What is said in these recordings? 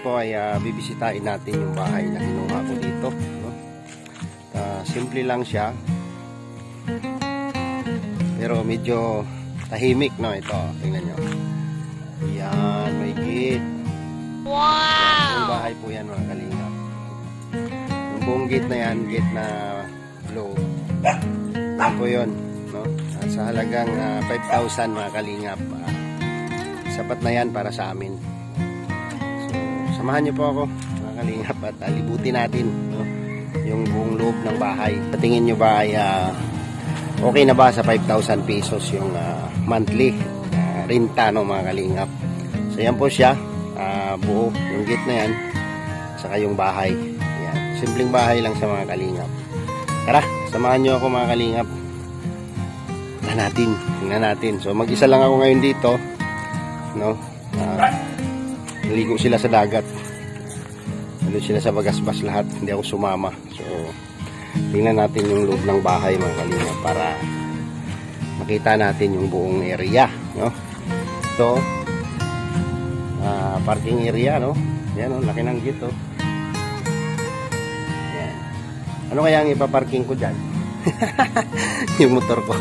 po ay bibisitahin natin yung bahay na kinuha ko dito, no? Simple lang siya, pero medyo tahimik, no? Ito, tingnan nyo. Yan, may gate. Wow! Yung bahay po yan, mga kalingap. Yung buong gate na yan, gate na blue. Yan po yun, no? Sa halagang 5,000, mga kalingap. Sapat na yan para sa amin. So, samahan nyo po ako, mga kalingap, at libutin natin, no? Yung buong loob ng bahay. Tingin nyo ba ay okay na ba sa 5,000 pesos yung monthly renta, no, mga kalingap? So yan po siya, buo yung gate na yan, saka yung bahay. Yan, simpleng bahay lang sa mga kalingap. Tara, samahan nyo ako, mga kalingap. Tingnan natin. So mag-isa lang ako ngayon dito, no? Naligo sila sa dagat. Nandun sila sa bagasbas lahat, hindi ako sumama. So tingnan natin yung loob ng bahay, mga kalingap, para makita natin yung buong area, no? Ito, parking area, no? Yan, oh, laki ng gate, oh. Yan. Ano kaya ang ipaparking ko dyan? Yung motor ko.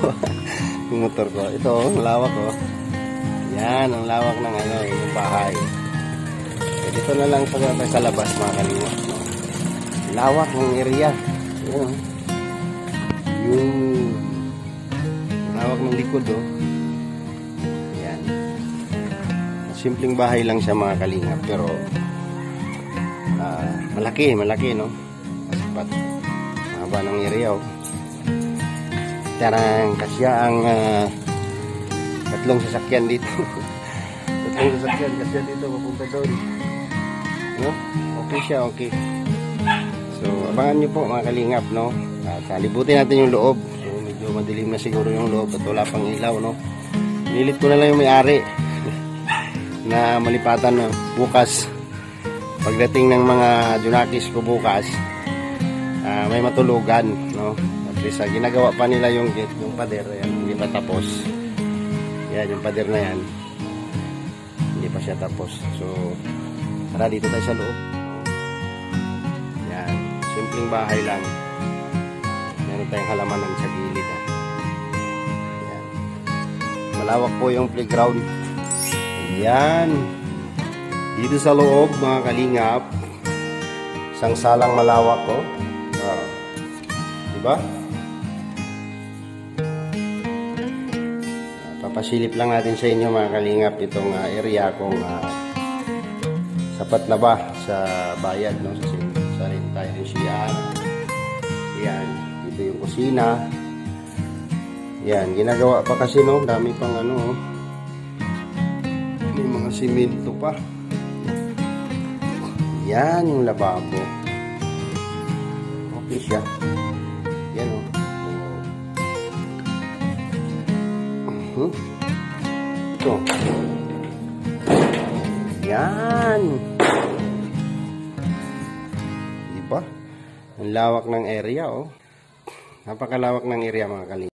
Yung motor ko. Ito, oh, lawak, oh. Yan, ang lawak ng ano, yung bahay. So, dito na lang sa labas, mga kalingap, no? Lawak ng area. Yan, oh. Yung lawak ng likod, oh. Yan. Simpleng bahay lang siya, mga kalingap, pero malaki, no? Sapat. Mahaba ng area, oh. Tarang, kasya ang tatlong sasakyan dito. Tatlong sasakyan, kasya dito, papunta doon. No? Okay siya, okay. So, abangan nyo po, mga kalingap, no? Libutin natin yung loob. So, medyo madilim na siguro yung loob at wala pang ilaw, no? Nilit ko na lang yung may-ari na malipatan na bukas. Pagdating ng mga Junakis ko bukas, may matulugan, no? At least ginagawa pa nila yung gate, yung pader, yan, hindi pa tapos. Yan, yung pader na yan, hindi pa siya tapos. So tara, dito tayo sa loob. Yan, simpleng bahay lang. Meron tayong halamanan sa gilid, ha? Yan. Malawak po yung playground. Yan, dito sa loob, mga kalingap, isang salang malawak, oh. Diba? Papasilip lang natin sa inyo, mga kalingap, itong area kung sapat na ba sa bayad, no? Sa renta. Yan. Yan, dito yung kusina. Yan, ginagawa pa kasi, no? Dami pang ano, oh. May mga simento pa. Yan yung lababo. Okay siya. Yan, o. Ito. Yan. Diba? Ang lawak ng area, o. Napakalawak ng area, mga kalingap.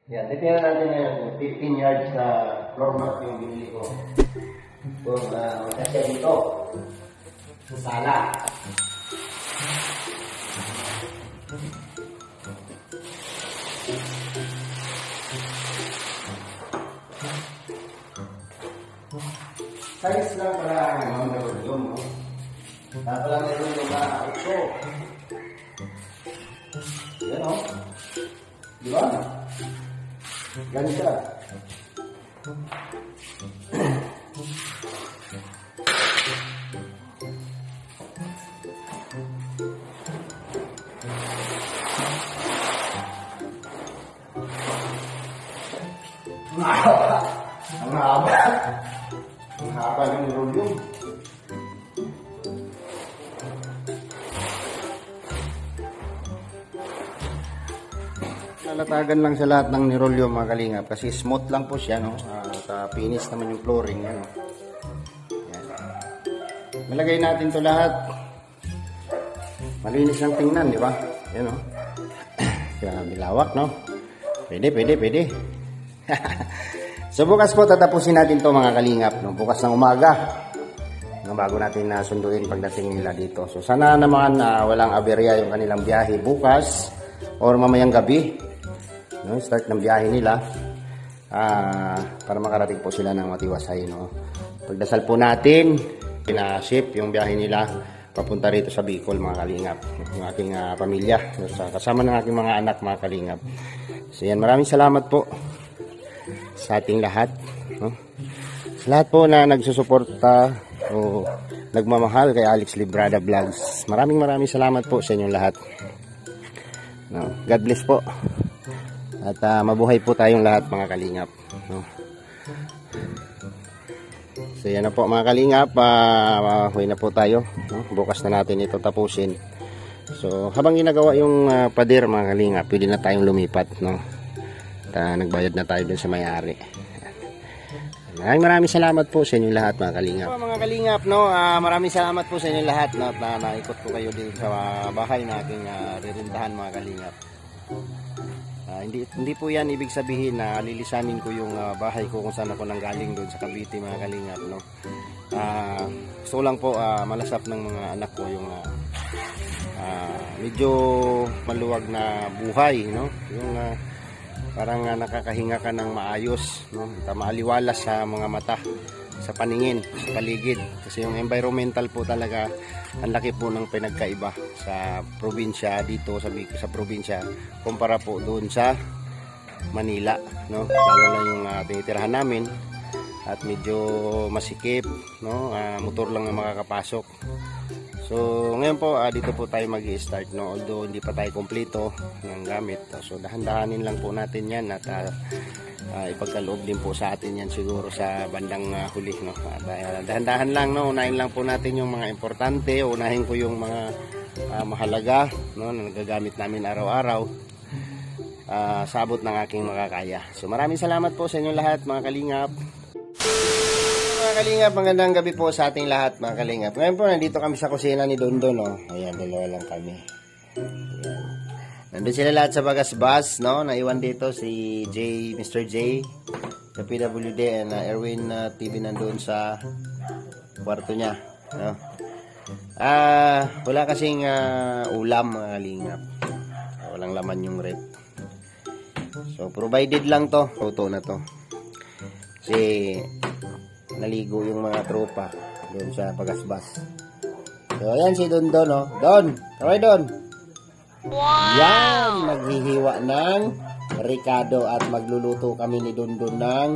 Yan, titignan natin na 15 yards na floor mat yung binili ko. Kung magkasya dito, sa sala. Size lang para mga meron yun, no? Dapat lang meron yung ito. Yan o. Di ba? Ganda. Ang haba. Ang haba ng rolyo. Nalatagan lang sa lahat ng nirolyo mga kalingap kasi smooth lang po siya, no? Finish naman yung flooring yan, no? Yan. Malagay natin to lahat. Malinis lang tingnan, di ba? Yan, no? Kaya bilawak, no? Pwede. So bukas po tatapusin natin to mga kalingap, no? Bukas ng umaga. Bago natin sunduin pagdating nila dito. So sana naman walang aberya yung kanilang biyahe bukas or mamayang gabi. No, start ng biyahe nila para makarating po sila ng matiwasay, no. Pagdasal po natin pina-ship yung biyahe nila papunta rito sa Bicol mga kalingap, yung aking pamilya, kasama ng aking mga anak mga kalingap. So yan, maraming salamat po sa ating lahat, no? Sa lahat po na nagsusuporta o nagmamahal kay Alex Librada Vlogs. Maraming salamat po sa inyong lahat, no. God bless po. At mabuhay po tayong lahat mga kalingap, no? So yan na po mga kalingap, huwi na po tayo, no? Bukas na natin ito tapusin. So habang ginagawa yung pader mga kalingap, pwede na tayong lumipat, no? At nagbayad na tayo dun sa may-ari. Maraming salamat po sa inyong lahat mga kalingap. Mga kalingap, no, maraming salamat po sa inyong lahat na naikot po kayo din sa bahay na aking ririndahan mga kalingap. Hindi po yan ibig sabihin na lilisanin ko yung bahay ko kung saan ako nanggaling doon sa Cavite mga kalingap, no. Gusto lang po malasap ng mga anak ko yung medyo maluwag na buhay, no, yung parang nakakahinga ka ng maayos, no, maaliwalas sa mga mata, sa paningin, sa paligid, kasi yung environmental po talaga ang laki po ng pinagkaiba sa probinsya dito sa probinsya kumpara po doon sa Manila, no. Lalo na yung tinitirahan namin at medyo masikip, no, motor lang ang makakapasok. So ngayon po dito po tayo mag-i-start, no, although hindi pa tayo kompleto ng gamit. So dahan-dahanin lang po natin yan at ipagkaloob din po sa atin yan siguro sa bandang huli, no. Dahan-dahan lang, no, unahin lang po natin yung mga importante, unahin ko yung mga mahalaga, no, na nagagamit namin araw-araw sa abot ng aking makakaya. So maraming salamat po sa inyong lahat mga kalingap. Mga kalingap, magandang gabi po sa ating lahat mga kalingap. Ngayon po nandito kami sa kusina ni Dondon, no. Ayan, dalawa lang kami. Ayan. Nandun sila lahat sa Bagasbas, no. Naiwan dito si Mr. J sa PWD, and Erwin TV nandun sa kwarto niya, no. Wala kasing ulam mga kalingap. Walang laman yung rep. So provided lang to, luto na to. Kasi naligo yung mga tropa doon sa Bagasbas. So ayan si Dondon, no. Don, kaway Don. Wow! Yan, maghihiwa ng Ricardo at magluluto kami ni Dondon ng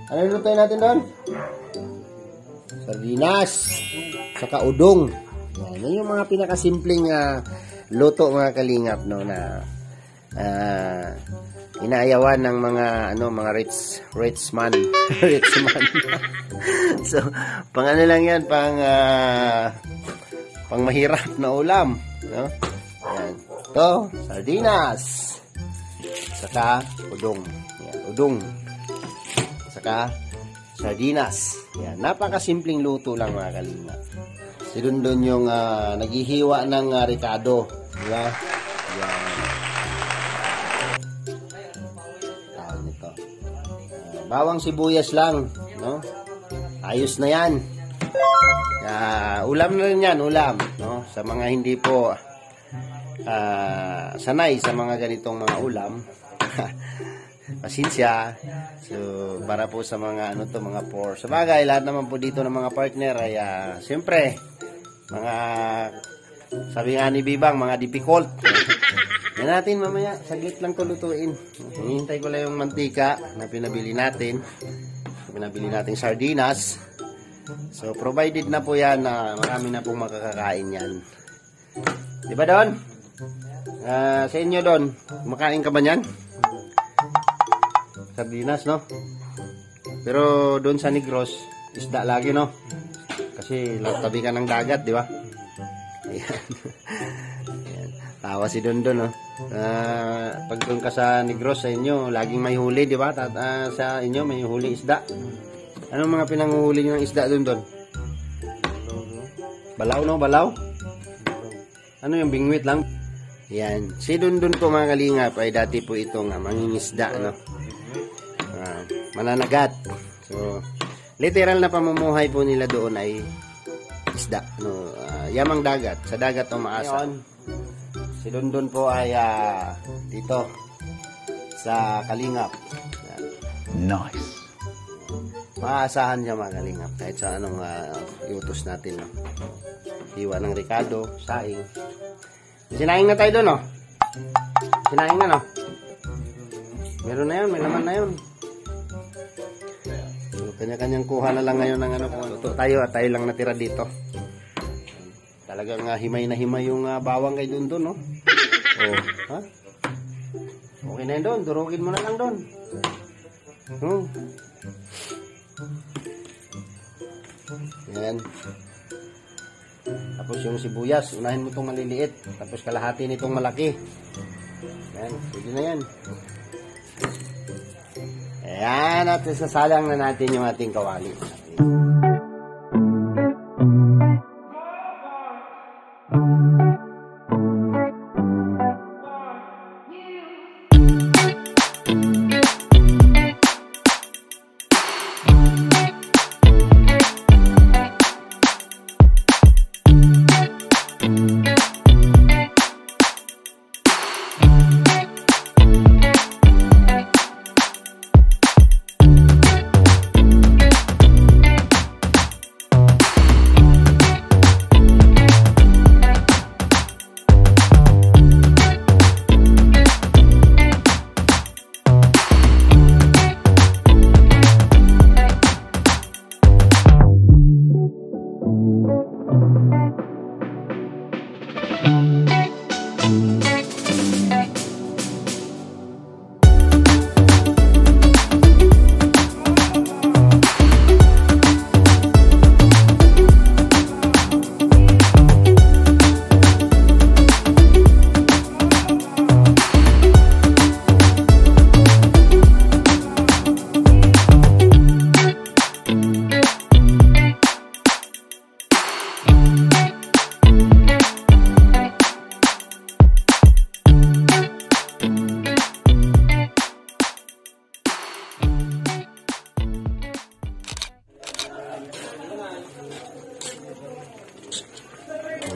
ano lutuin natin Don? Sardinas saka udong. Yan yung mga pinakasimpleng luto mga kalingap, no, na inaayawan ng mga rich man. Rich man. So pang ano lang yan, pang mahirap na ulam, no. Yan. Ito, sardinas saka udong. Yan, udong saka sardinas. Yan, napakasimpleng luto lang mga kalingap. Si Dondon yung naghihiwa ng Ricardo, di ba? Yan. Ito. Bawang sibuyas lang, no? Ayos na yan. Ulam na rin yan, ulam, no? Sa mga hindi po sanay sa mga ganitong mga ulam, pasensya. So para po sa mga mga por. Sa bagay, lahat naman po dito ng mga partner ay siyempre mga sabi nga ni Bibang, mga difficult. Yan natin mamaya. Saglit lang to lutuin. Hinihintay ko lang yung mantika na pinabili natin. Pinabili nating sardinas. So, provided na po yan na marami na pong makakakain yan. Diba, Don? Sa inyo, Don, kumakain ka ba yan? Sardinas, no? Pero doon sa Negros, isda lagi, no? Kasi tabi ka ng dagat, di ba? Ayan. Ayan. Tawa si Don, no? Pag doon ka sa Negros, sa inyo, laging may huli, di ba? Sa inyo, may huli isda. Anong mga pinanguhuli nyo ng isda doon, Don? Balaw, no? Balaw? Ano yung bingwit lang? Yan. Si Don po, mga kalingap, ay dati po itong mangingisda, no? Mananagat. So, literal na pamumuhay po nila doon ay isda, no? Yamang dagat. Sa dagat umaasa. Si Don po ay dito sa Kalingap. Yan. Nice. Maaasahan niya, mga kalingap, kahit sa anong iutos natin, no? Hiwa ng Ricardo, saing. Sinaing na tayo doon, no? Sinaing na, no? Meron na yun, may laman na yun. So, kanya-kanyang kuha na lang ngayon ng ano. Luto tayo at tayo lang natira dito. Talagang himay na himay yung bawang kay doon, no? Oh, ha? Okay na yun doon, durugin mo na lang doon. Yan. Tapos yung sibuyas, unahin mo itong maliliit. Tapos kalahati nitong malaki. Yan, sige na yan. Ayan, at sasalang na natin yung ating kawali.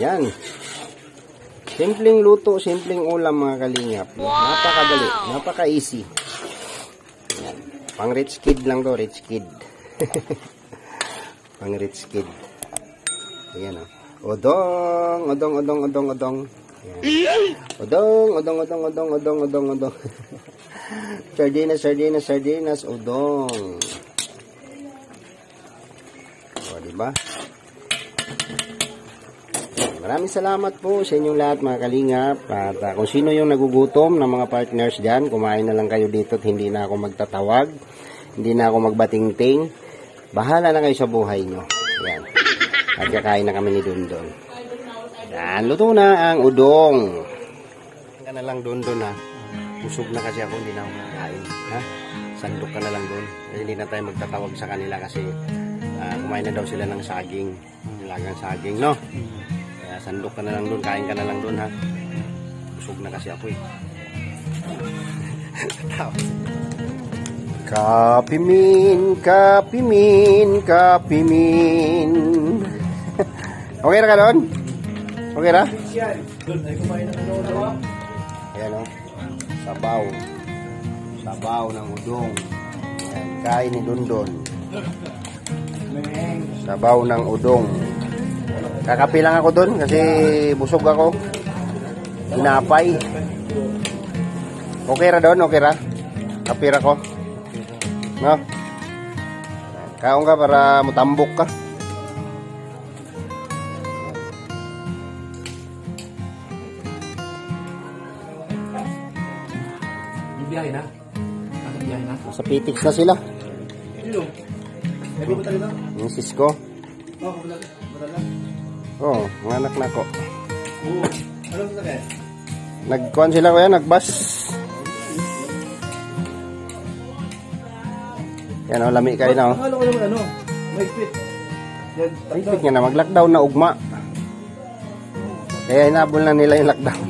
Yan. Simpleng luto, simpleng ulam, mga kalingap. Wow! Napakadali, napaka-easy. Yan. Pang rich kid lang to, rich kid. Pang rich kid. Ayan, o. Odong, odong, odong, odong, odong. Ayan. Odong, odong, odong, odong, odong, odong, odong. Sardinas, sardinas, sardinas, odong. O, diba? Maraming salamat po sa inyong lahat, mga kalingap. At kung sino yung nagugutom ng mga partners dyan, kumain na lang kayo dito at hindi na ako magtatawag. Hindi na ako magbatingting. Bahala na kayo sa buhay nyo. Yan. At kakain na kami ni Dondon. Yan. Luto na ang udong. Ka na lang Dondon, ha. Busog na kasi ako. Hindi na ako kakain. Ha? Sandok ka na lang doon. Hindi na tayo magtatawag sa kanila kasi kumain na daw sila ng saging. Nilagang saging, no? Sandok ka na lang doon, kain ka na lang doon, ha. Busog na kasi ako, eh. Kapimin, kapimin, kapimin. Okay na ka doon? Okay na? Ayan, o. Sabaw. Sabaw ng udong. Ayan, kain ni Dondon. Sabaw ng udong. Kakapi lang ako doon kasi busog ako. Tinapay. Okay ra doon, okay ra. Kapira ko. No? Kaon ka para mutambok ka. Biyahe na? Biyahe na? Sa Pitix na sila. Sino? May bubuta nito? Yung Cisco. Oo, madala. Oo, mga anak na ko. Oo. Ano sa sakit? Nagkuhan sila kuya, nagbus. Yan o, lami kayo na o. Akala ko naman ano, may fit. Tipid nga na, mag-lockdown na ugma. Kaya inabol na nila yung lockdown.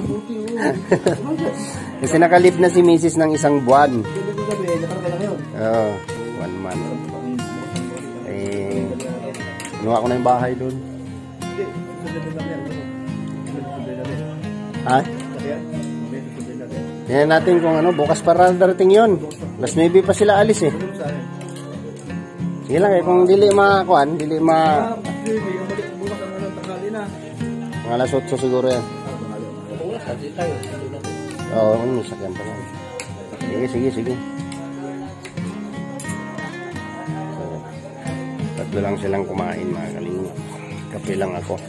Kasi nakalip na si Mrs. ng isang buwan. Hindi ko sabi, nakalagay lang yun. Oo, 1 month. Eh, kinuha ko na yung bahay doon. Hindi, sundin lang yan. Sundin lang yan. Ha? Sakyan? Sundin lang yan. Tingnan natin kung ano, bukas para darating yun. Mas maybe pa sila alis eh. Ano mo sa akin? Sige lang eh, kung dili makuan, dili ma... Actually, may balik bukas ang anong tanghali na. Mga alas 8 siguro yan. Bukas, kasi tayo. Oo, may sakyan pa lang. Sige. So, tatlo lang silang kumain mga kalingap. Kape lang ako.